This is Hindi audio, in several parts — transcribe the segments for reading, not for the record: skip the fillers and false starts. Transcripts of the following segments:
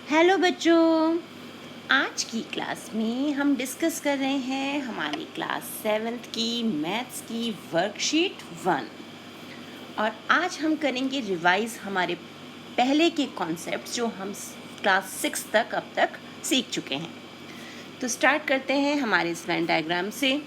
हेलो बच्चों, आज की क्लास में हम डिस्कस कर रहे हैं हमारी क्लास 7th की मैथ्स की वर्कशीट 1। और आज हम करेंगे रिवाइज हमारे पहले के कॉन्सेप्ट्स जो हम क्लास 6 तक अब तक सीख चुके हैं। तो स्टार्ट करते हैं हमारे इस वेन डायग्राम से।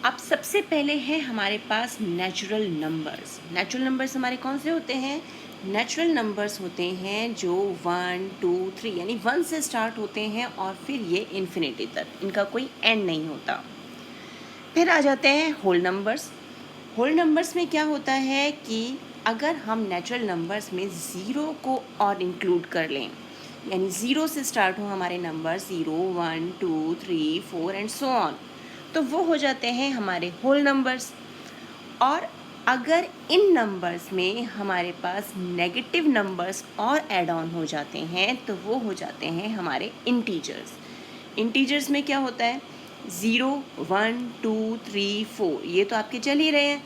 अब सबसे पहले है हमारे पास नेचुरल नंबर्स। नेचुरल नंबर्स हमारे कौन से होते हैं? नेचुरल नंबर्स होते हैं जो 1, 2, 3 यानी 1 से स्टार्ट होते हैं और फिर ये इन्फिनिटी तक, इनका कोई एंड नहीं होता। फिर आ जाते हैं होल नंबर्स। होल नंबर्स में क्या होता है कि अगर हम नेचुरल नंबर्स में ज़ीरो को और इंक्लूड कर लें, यानी ज़ीरो से स्टार्ट हो हमारे नंबर 0, 1, 2, 3, 4 एंड सो ऑन, तो वो हो जाते हैं हमारे होल नंबर्स। और अगर इन नंबर्स में हमारे पास नेगेटिव नंबर्स और ऐड ऑन हो जाते हैं तो वो हो जाते हैं हमारे इंटीजर्स। इंटीजर्स में क्या होता है? 0, 1, 2, 3, 4 ये तो आपके चल ही रहे हैं।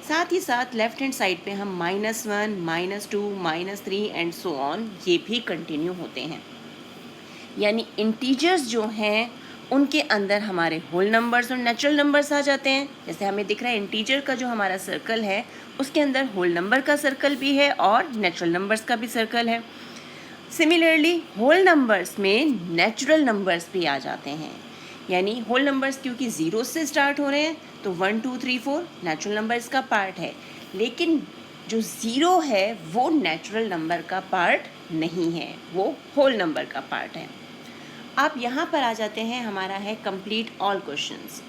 साथ ही साथ लेफ्ट हैंड साइड पे हम -1, -2, -3 एंड सो ऑन ये भी कंटिन्यू होते हैं। यानी इंटीजर्स जो हैं उनके अंदर हमारे होल नंबर्स और नेचुरल नंबर्स आ जाते हैं। जैसे हमें दिख रहा है इंटीजर का जो हमारा सर्कल है उसके अंदर होल नंबर का सर्कल भी है और नेचुरल नंबर्स का भी सर्कल है। सिमिलरली होल नंबर्स में नेचुरल नंबर्स भी आ जाते हैं। यानी होल नंबर्स क्योंकि 0 से स्टार्ट हो रहे हैं तो 1, 2, 3, 4 नेचुरल नंबर्स का पार्ट है, लेकिन जो 0 है वो नेचुरल नंबर का पार्ट नहीं है, वो होल नंबर का पार्ट है। आप यहाँ पर आ जाते हैं, हमारा है complete all questions.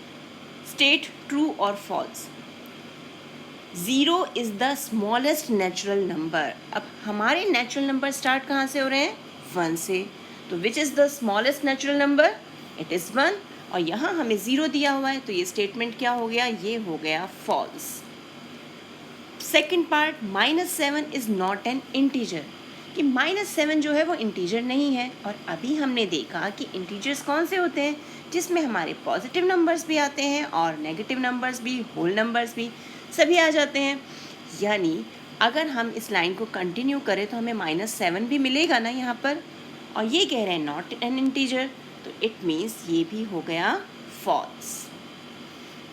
State true और false. 0 is the smallest natural number. अब हमारे नेचुरल नंबर स्टार्ट कहाँ से हो रहे हैं? 1 से। तो which is the smallest natural number? It is 1। और यहाँ हमें 0 दिया हुआ है तो ये स्टेटमेंट क्या हो गया? ये हो गया false. Second part, -7 is not an integer. कि -7 जो है वो इंटीजर नहीं है। और अभी हमने देखा कि इंटीजर्स कौन से होते हैं? जिसमें हमारे पॉजिटिव नंबर्स भी आते हैं और नेगेटिव नंबर्स भी, होल नंबर्स भी सभी आ जाते हैं। यानी अगर हम इस लाइन को कंटिन्यू करें तो हमें -7 भी मिलेगा ना यहाँ पर। और ये कह रहे हैं नॉट एन इंटीजर, तो इट मीन्स ये भी हो गया फॉल्स।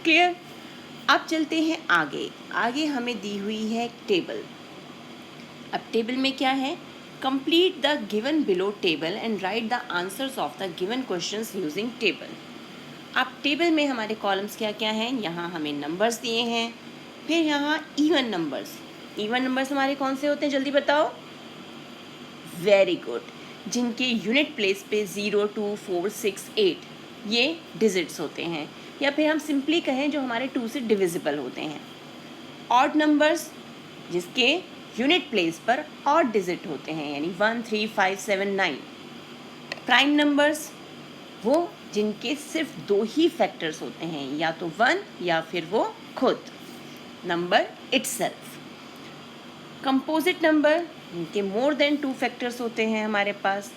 क्लियर? अब चलते हैं आगे। आगे हमें दी हुई है टेबल। अब टेबल में क्या है? Complete the given below table and right the answers of the given questions using table. अब टेबल में हमारे कॉलम्स क्या क्या हैं? यहाँ हमें नंबर्स दिए हैं, फिर यहाँ इवन नंबर्स। इवन नंबर्स हमारे कौन से होते हैं जल्दी बताओ? वेरी गुड, जिनके यूनिट प्लेस पे 0, 2, 4, 6, 8 ये डिजिट्स होते हैं, या फिर हम सिंपली कहें जो हमारे 2 से डिविजिबल होते हैं। ऑड नंबर्स जिसके यूनिट प्लेस पर ऑड डिजिट होते हैं, यानी 1, 3, 5, 7, 9। प्राइम नंबर्स वो जिनके सिर्फ 2 ही फैक्टर्स होते हैं, या तो 1 या फिर वो खुद नंबर इटसेल्फ। कंपोजिट नंबर जिनके मोर देन 2 फैक्टर्स होते हैं हमारे पास।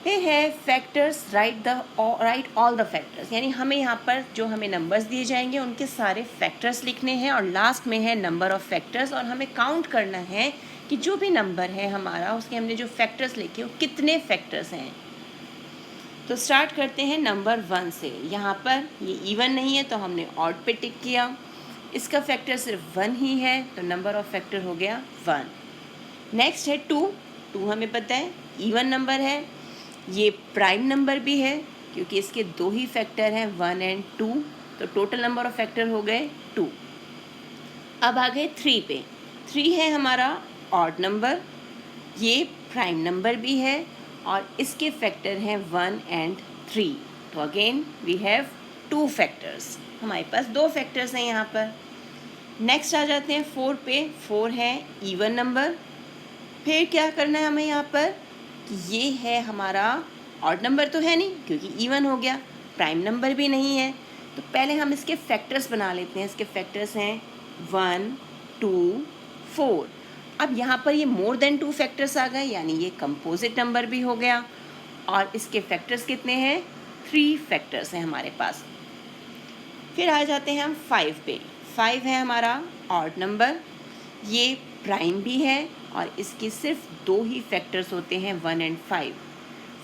फिर है factors, right all the factors, यानी हमें यहाँ पर जो हमें नंबर्स दिए जाएंगे उनके सारे फैक्टर्स लिखने हैं। और लास्ट में है नंबर ऑफ फैक्टर्स, और हमें काउंट करना है कि जो भी नंबर है हमारा उसके हमने जो फैक्टर्स लिखे वो कितने फैक्टर्स हैं। तो स्टार्ट करते हैं नंबर 1 से। यहाँ पर ये इवन नहीं है तो हमने ऑड पे टिक किया। इसका फैक्टर सिर्फ 1 ही है तो नंबर ऑफ फैक्टर हो गया 1। नेक्स्ट है 2। 2 हमें पता है इवन नंबर है, ये प्राइम नंबर भी है क्योंकि इसके 2 ही फैक्टर हैं 1 एंड 2, तो टोटल नंबर ऑफ फैक्टर हो गए 2। अब आ गए 3 पे। 3 है हमारा ऑड नंबर, ये प्राइम नंबर भी है और इसके फैक्टर हैं 1 एंड 3, तो अगेन वी हैव 2 फैक्टर्स। हमारे पास 2 फैक्टर्स हैं यहाँ पर। नेक्स्ट आ जाते हैं 4 पे। 4 है इवन नंबर। फिर क्या करना है हमें यहाँ पर कि ये है हमारा ऑड नंबर तो है नहीं क्योंकि इवन हो गया, प्राइम नंबर भी नहीं है, तो पहले हम इसके फैक्टर्स बना लेते हैं। इसके फैक्टर्स हैं 1, 2, 4। अब यहाँ पर ये मोर देन 2 फैक्टर्स आ गए, यानी ये कंपोजिट नंबर भी हो गया। और इसके फैक्टर्स कितने हैं? 3 फैक्टर्स हैं हमारे पास। फिर आ जाते हैं हम 5 पे। 5 है हमारा ऑड नंबर, ये प्राइम भी है और इसके सिर्फ 2 ही फैक्टर्स होते हैं, 1 एंड 5।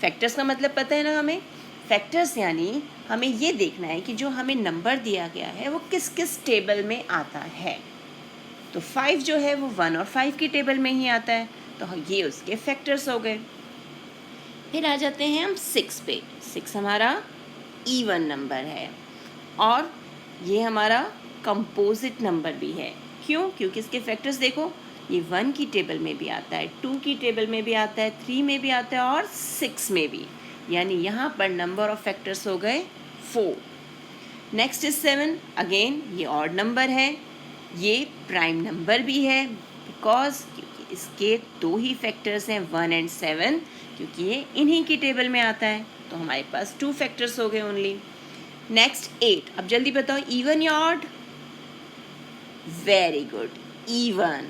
फैक्टर्स का मतलब पता है ना हमें? फैक्टर्स यानी हमें ये देखना है कि जो हमें नंबर दिया गया है वो किस किस टेबल में आता है। तो 5 जो है वो 1 और 5 की टेबल में ही आता है, तो ये उसके फैक्टर्स हो गए। फिर आ जाते हैं हम 6 पे। 6 हमारा इवन नंबर है और ये हमारा कंपोजिट नंबर भी है। क्यों? क्योंकि इसके फैक्टर्स देखो, ये 1 की टेबल में भी आता है, 2 की टेबल में भी आता है, 3 में भी आता है और 6 में भी, यानी यहाँ पर नंबर ऑफ फैक्टर्स हो गए 4। Next is 7। अगेन ये ऑड नंबर है, ये प्राइम नंबर भी है बिकॉज क्योंकि इसके 2 ही फैक्टर्स हैं, 1 एंड 7, क्योंकि ये इन्हीं की टेबल में आता है, तो हमारे पास 2 फैक्टर्स हो गए ओनली। नेक्स्ट 8। अब जल्दी बताओ, इवन या ऑड? Very good, even.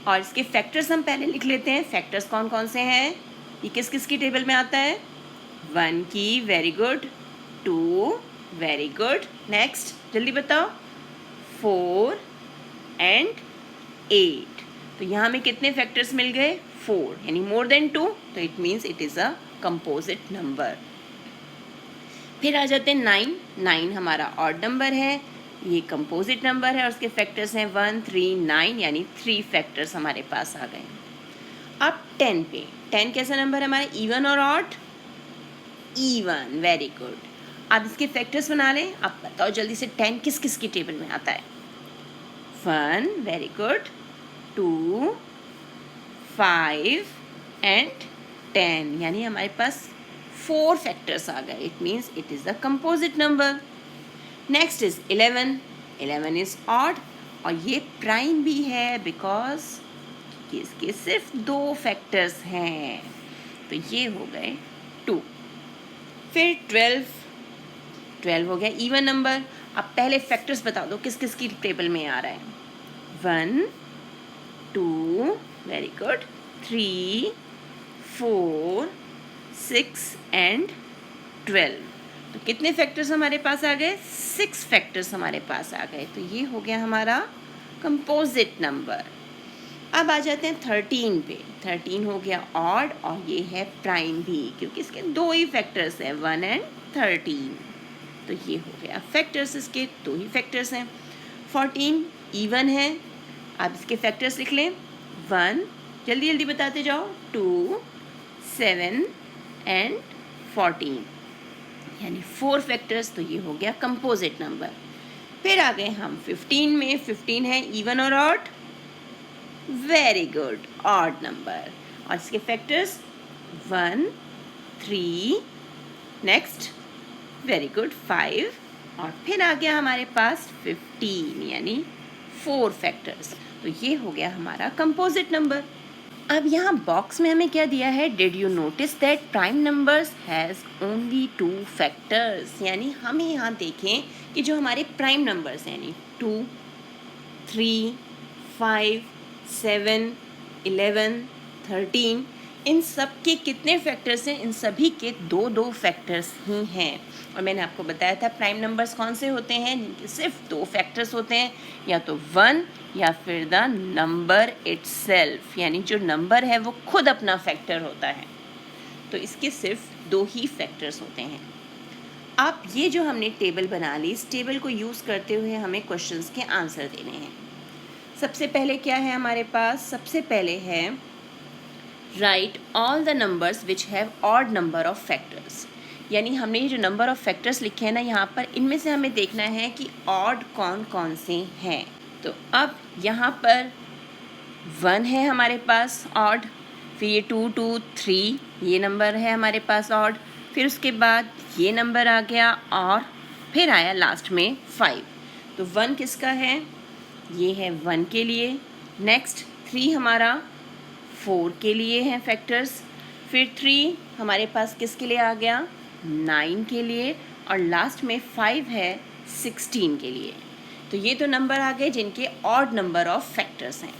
और इसके फैक्टर्स हम पहले लिख लेते हैं। फैक्टर्स कौन कौन से हैं? ये किस किस की टेबल में आता है? 1 की, very good, 2, very good, next जल्दी बताओ, 4 एंड 8। तो यहाँ हमें कितने फैक्टर्स मिल गए? 4, यानी मोर देन 2, तो it means it is a composite number. फिर आ जाते हैं 9। 9 हमारा ऑड नंबर है, ये कंपोजिट नंबर है और उसके फैक्टर्स हैं 1, 3, 9, यानी 3 फैक्टर्स हमारे पास आ गए। अब 10 पे। 10 कैसा नंबर है हमारा? इवन और ऑड? Even, very good. अब इसके फैक्टर्स बना लें। अब बताओ जल्दी से 10 किस किस की टेबल में आता है? 1, वेरी गुड, 2, 5 एंड 10, यानी हमारे पास 4 फैक्टर्स आ गए। It means it is a composite number. Next is 11। 11 is odd और ये प्राइम भी है बिकॉज इसके सिर्फ 2 फैक्टर्स हैं, तो ये हो गए 2। फिर 12। 12 हो गया इवन नंबर। अब पहले फैक्टर्स बता दो किस किस की टेबल में आ रहा है? 1, 2, वेरी गुड, 3, 4, 6 एंड 12। तो कितने फैक्टर्स हमारे पास आ गए? 6 फैक्टर्स हमारे पास आ गए, तो ये हो गया हमारा कंपोजिट नंबर। अब आ जाते हैं 13 पे। 13 हो गया ऑड और ये है प्राइम भी क्योंकि इसके 2 ही फैक्टर्स हैं, 1 एंड 13, तो ये हो गया फैक्टर्स, इसके 2 ही फैक्टर्स हैं। 14 इवन है। अब इसके फैक्टर्स लिख लें। 1, जल्दी जल्दी बताते जाओ, 2, 7 एंड 14, यानी 4 फैक्टर्स, तो ये हो गया कंपोजिट नंबर। फिर आ गए हम 15 में। 15 है इवन और odd? Very good, odd number और इसके फैक्टर्स 1, 3, नेक्स्ट वेरी गुड 5 और फिर आ गया हमारे पास 15, यानी 4 फैक्टर्स, तो ये हो गया हमारा कंपोजिट नंबर। अब यहाँ बॉक्स में हमें क्या दिया है? Did you notice that prime numbers has only 2 factors, यानी हमें यहाँ देखें कि जो हमारे प्राइम नंबर्स हैं यानी 2, 3, 5, 7, 11, 13, इन सब के कितने फैक्टर्स हैं? इन सभी के 2-2 फैक्टर्स ही हैं। और मैंने आपको बताया था प्राइम नंबर्स कौन से होते हैं जिनके सिर्फ 2 फैक्टर्स होते हैं, या तो 1 या फिर द नंबर इटसेल्फ, यानी जो नंबर है वो खुद अपना फैक्टर होता है, तो इसके सिर्फ 2 ही फैक्टर्स होते हैं। अब ये जो हमने टेबल बना ली, इस टेबल को यूज़ करते हुए हमें क्वेश्चंस के आंसर देने हैं। सबसे पहले क्या है हमारे पास? सबसे पहले है right all the numbers which have odd number of factors, यानी हमने ये जो नंबर ऑफ फैक्टर्स लिखे हैं ना यहाँ पर, इनमें से हमें देखना है कि ऑड कौन कौन से हैं। तो अब यहाँ पर 1 है हमारे पास ऑड, फिर ये 2, 2, 3 ये नंबर है हमारे पास ऑड, फिर उसके बाद ये नंबर आ गया और फिर आया लास्ट में 5। तो 1 किसका है? ये है 1 के लिए। नेक्स्ट 3 हमारा 4 के लिए है फैक्टर्स, फिर 3 हमारे पास किसके लिए आ गया? 9 के लिए, और लास्ट में 5 है 16 के लिए। तो ये तो नंबर आ गए जिनके ऑड नंबर ऑफ फैक्टर्स हैं।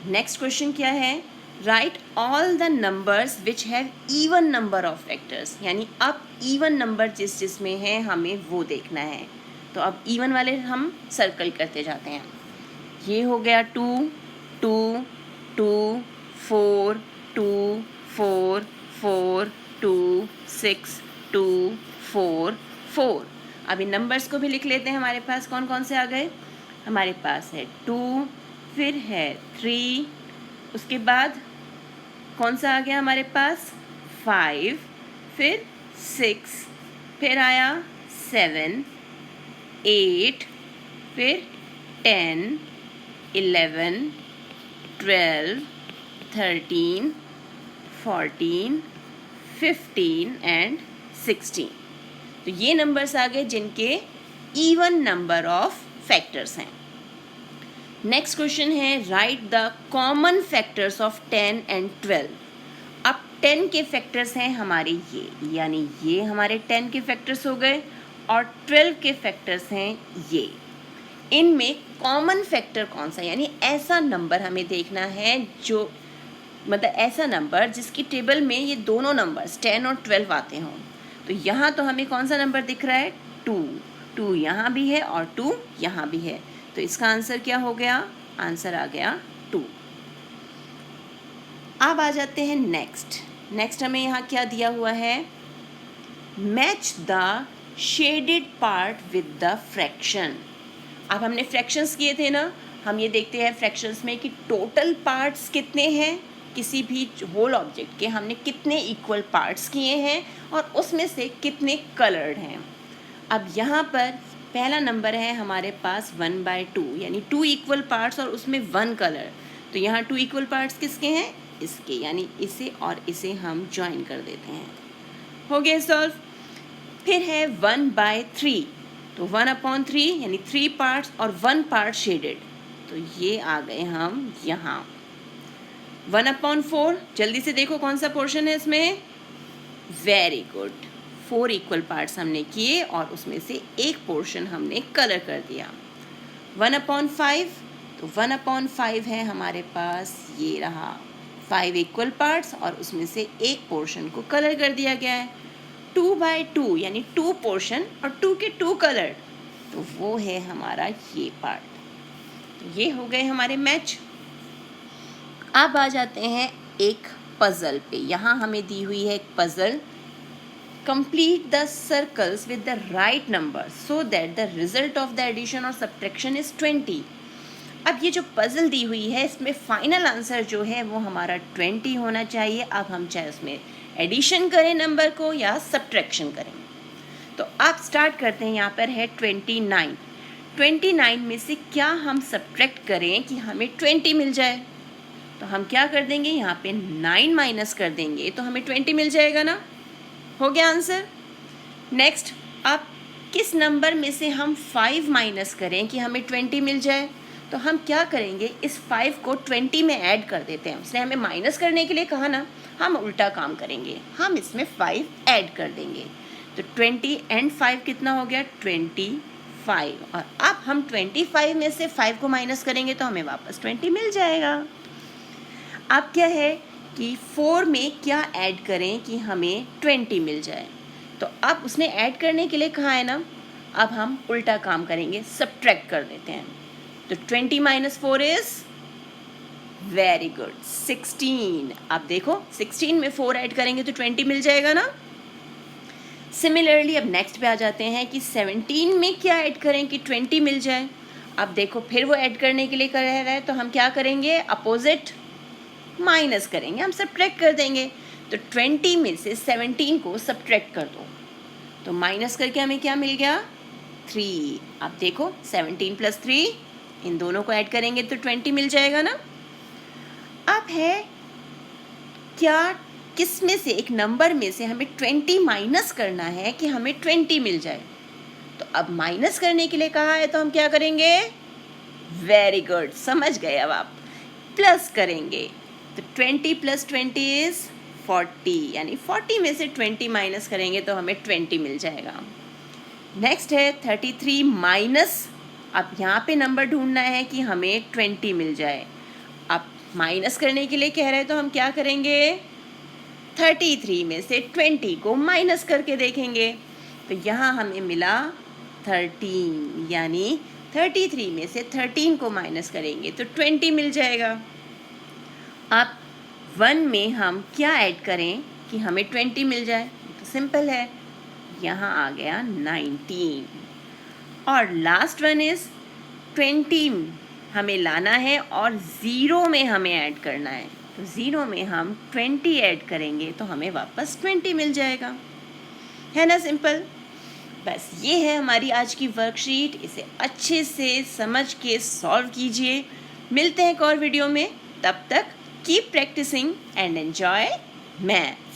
नेक्स्ट क्वेश्चन क्या है? Right all the numbers which have even number of factors, यानी अब इवन नंबर जिसमें है हमें वो देखना है। तो अब इवन वाले हम सर्कल करते जाते हैं। ये हो गया 2, 2, 2 4 2 4 4 2 6 2 4 4। अब इन नंबर्स को भी लिख लेते हैं। हमारे पास कौन कौन से आ गए? हमारे पास है 2, फिर है 3, उसके बाद कौन सा आ गया हमारे पास? 5, फिर 6, फिर आया 7, 8, फिर 10, 11, 12, 13, 14, 15 एंड 16। तो ये नंबर्स आ गए जिनके इवन नंबर ऑफ फैक्टर्स हैं। नेक्स्ट क्वेश्चन है right the common factors of 10 and 12। अब 10 के फैक्टर्स हैं हमारे ये, यानी ये हमारे 10 के फैक्टर्स हो गए, और 12 के फैक्टर्स हैं ये। इनमें कॉमन फैक्टर कौन सा, यानी ऐसा नंबर हमें देखना है जो मतलब ऐसा नंबर जिसकी टेबल में ये दोनों नंबर्स 10 और 12 आते हों। तो यहाँ तो हमें कौन सा नंबर दिख रहा है? 2 यहाँ भी है और 2 यहाँ भी है, तो इसका आंसर क्या हो गया? आंसर आ गया 2। अब आ जाते हैं नेक्स्ट हमें यहाँ क्या दिया हुआ है? Match the shaded part with the fraction. अब हमने फ्रैक्शंस किए थे ना, हम ये देखते हैं फ्रैक्शंस में कि टोटल पार्ट्स कितने हैं, किसी भी होल ऑब्जेक्ट के हमने कितने इक्वल पार्ट्स किए हैं और उसमें से कितने कलर्ड हैं। अब यहाँ पर पहला नंबर है हमारे पास 1/2, यानी 2 इक्वल पार्ट्स और उसमें 1 कलर। तो यहाँ 2 इक्वल पार्ट्स किसके हैं? इसके, यानी इसे और इसे हम ज्वाइन कर देते हैं। हो गया सॉल्व। फिर है 1/3, तो 1/3 यानी 3 पार्ट्स और 1 पार्ट शेडेड, तो ये आ गए हम यहाँ। 1/4, जल्दी से देखो कौन सा पोर्शन है इसमें? वेरी गुड, 4 इक्वल पार्ट्स हमने किए और उसमें से एक पोर्शन हमने कलर कर दिया। 1/5, तो 1/5 है हमारे पास, ये रहा 5 इक्वल पार्ट्स और उसमें से एक पोर्शन को कलर कर दिया गया है। 2/2 यानी 2 पोर्शन और 2 के 2 कलर, तो वो है हमारा ये पार्ट। तो ये हो गए हमारे मैच। अब आ जाते हैं एक पजल पे। यहाँ हमें दी हुई है एक puzzle, complete the circles with the right number so that the result of the addition और सब्ट्रैक्शन इज 20। अब ये जो पजल दी हुई है इसमें फाइनल आंसर जो है वो हमारा 20 होना चाहिए। अब हम चाहे उसमें एडिशन करें नंबर को या सब्ट्रैक्शन करें। तो आप स्टार्ट करते हैं। यहाँ पर है 29। 29 में से क्या हम सब्ट्रैक्ट करें कि हमें 20 मिल जाए? तो हम क्या कर देंगे, यहाँ पे 9 माइनस कर देंगे तो हमें 20 मिल जाएगा ना। हो गया आंसर। नेक्स्ट, अब किस नंबर में से हम 5 माइनस करें कि हमें 20 मिल जाए? तो हम क्या करेंगे, इस 5 को 20 में ऐड कर देते हैं। उसने हमें माइनस करने के लिए कहा ना, हम उल्टा काम करेंगे, हम इसमें 5 ऐड कर देंगे। तो 20 एंड 5 कितना हो गया? 25। और अब हम 25 में से 5 को माइनस करेंगे तो हमें वापस 20 मिल जाएगा। अब क्या है कि 4 में क्या ऐड करें कि हमें 20 मिल जाए? तो अब उसने ऐड करने के लिए कहा है ना, अब हम उल्टा काम करेंगे, सब्ट्रैक्ट कर देते हैं। तो 20 - 4 इज वेरी गुड 16। अब देखो 16 में 4 ऐड करेंगे तो 20 मिल जाएगा ना। सिमिलरली अब नेक्स्ट पे आ जाते हैं कि 17 में क्या ऐड करें कि 20 मिल जाए। अब देखो फिर वो ऐड करने के लिए कह रहा है, तो हम क्या करेंगे, अपोजिट माइनस करेंगे, हम सब्ट्रैक्ट कर देंगे। तो 20 में से 17 को सब्ट्रैक्ट कर दो, तो माइनस करके हमें क्या मिल गया, 3। अब देखो 17 + 3, इन दोनों को ऐड करेंगे तो 20 मिल जाएगा ना। अब है क्या, किस में से, एक नंबर में से हमें 20 माइनस करना है कि हमें 20 मिल जाए। तो अब माइनस करने के लिए कहा है तो हम क्या करेंगे, वेरी गुड, समझ गए। अब आप प्लस करेंगे, तो 20 + 20 इज 40, यानी 40 में से 20 माइनस करेंगे तो हमें 20 मिल जाएगा। नेक्स्ट है 33 माइनस, अब यहाँ पे नंबर ढूंढना है कि हमें 20 मिल जाए। अब माइनस करने के लिए कह रहे हैं तो हम क्या करेंगे, 33 में से 20 को माइनस करके देखेंगे। तो यहाँ हमें मिला 13, यानी 33 में से 13 को माइनस करेंगे तो 20 मिल जाएगा। अब 1 में हम क्या ऐड करें कि हमें 20 मिल जाए? तो सिंपल है, यहाँ आ गया 19। और लास्ट वन इज़ 20 हमें लाना है और 0 में हमें ऐड करना है। तो 0 में हम 20 ऐड करेंगे तो हमें वापस 20 मिल जाएगा। है ना सिंपल? बस ये है हमारी आज की वर्कशीट। इसे अच्छे से समझ के सॉल्व कीजिए। मिलते हैं एक और वीडियो में। तब तक keep practicing and enjoy math.